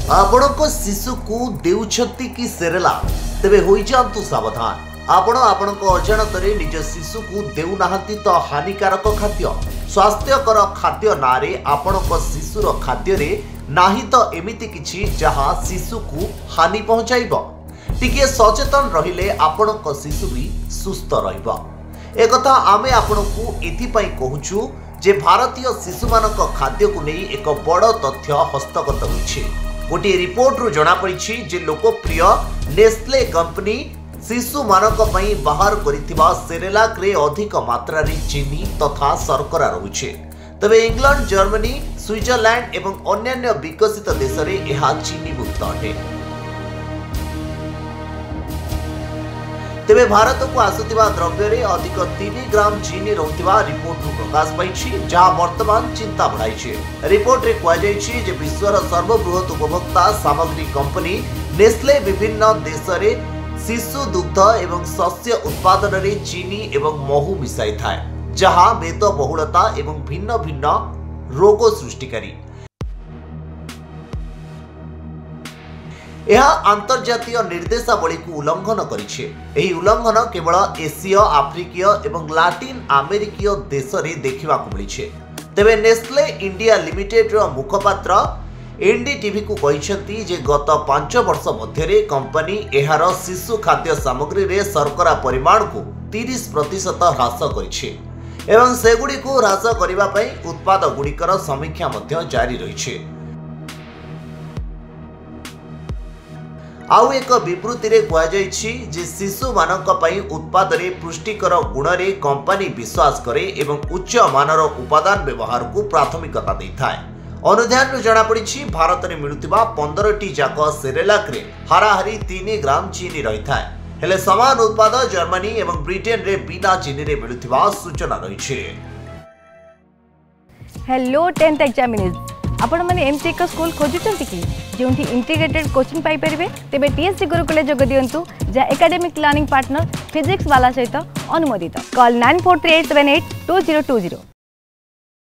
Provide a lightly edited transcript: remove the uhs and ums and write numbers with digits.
आपणक शिशु को देउछंती कि सेरेला तेबे होई जांतु सावधान। आपण आपणक अजाणतरे निज शिशु को देउनाहांती तो हानिकारक खाद्य स्वास्थ्यकर खाद्य नारे आपणक शिशुर खाद्य रे नाही तो एमिति किछि जहा शिशु को हानि पहुंचाइबो। टिके सचेतन रहिले आपणक शिशु भी सुस्थ रहिबो। एक कथा आमे आपणकू एथिपाई कहूछु जे भारतीय शिशु मानक खाद्य को नहीं एक बड़ तथ्य हस्तगत होइछि। गोटे रिपोर्ट रु जना पड़िछि जे लोकप्रिय नेस्ले कंपनी शिशु मानक पई बाहर करिथिबा सेरेलाक रे अधिक मात्रा रे चीनी तथा शर्करा रहुछि। तबे इंग्लैंड, जर्मनी, स्विट्जरलैंड एवं अन्यान्य विकसित देश रे एहा चीनी मुक्त अटे। तेबे भारत को आसुथिबा द्रव्य रे अधिक 3 ग्राम चीनी रहुथिबा रिपोर्ट रु प्रकाश पाइछि, जहा वर्तमान चिंता बढ़ाइछि। रिपोर्ट रे कुआ जाइछि जे विश्वर सर्वबृहत उपभोक्ता सामग्री कंपनी नेस्ले विभिन्न देश रे शिशु दुग्ध एवं शस्य उत्पादन रे चीनी एवं महू मिसाई थाए, जहा मेद बहुलता एवं भिन्न भिन्न रोग सृष्टिकारी। यह अंतर्जातीय निर्देशावली को उल्लंघन करिछे। एही उल्लंघन केवल एसीय, आफ्रिकीय एवं लाटिन अमेरिकीय देश रे देखिबा को मिलिछे। तेबे नेस्ले इंडिया लिमिटेड रो मुखपात्र एनडीटीवी को कहिसेंती जे गत 5 वर्ष मध्यरे कंपनी एहार शिशु खाद्य सामग्री रे शर्करा परिमाण को 30% ह्रास करिछे एवं सेगुडी को ह्रास करिबा पई उत्पाद गुडिकर समीक्षा मध्य जारी रहिछे। आउ एक विवृत्ति रे कुआ जाइछि जे शिशु मानक पई उत्पाद रे पुष्टिकर गुण रे कंपनी विश्वास करे एवं उच्च मानर उपादान व्यवहार को प्राथमिकता दैथाय। अनुध्यान रु जना पड़िछि भारत रे मिलुतिबा 15टी जाक सेरेलाक रे हाराहारी 3 ग्राम चीनी रहिथाय, हेले समान उत्पाद जर्मनी एवं ब्रिटेन रे बिना चीनी रे मिलुतिबा सूचना रहिछि। हेलो 10th एग्जामिनर्स, आपण माने एमटी एक स्कूल खोजुचंती कि जोंठी इंटीग्रेटेड कोचिंग पाई परिबे तेबे टीएससी गुरुकुले जोग दियंतु जा एकेडमिक लर्निंग पार्टनर फिजिक्स वाला सहित अनुमोदित। कॉल 9438782020।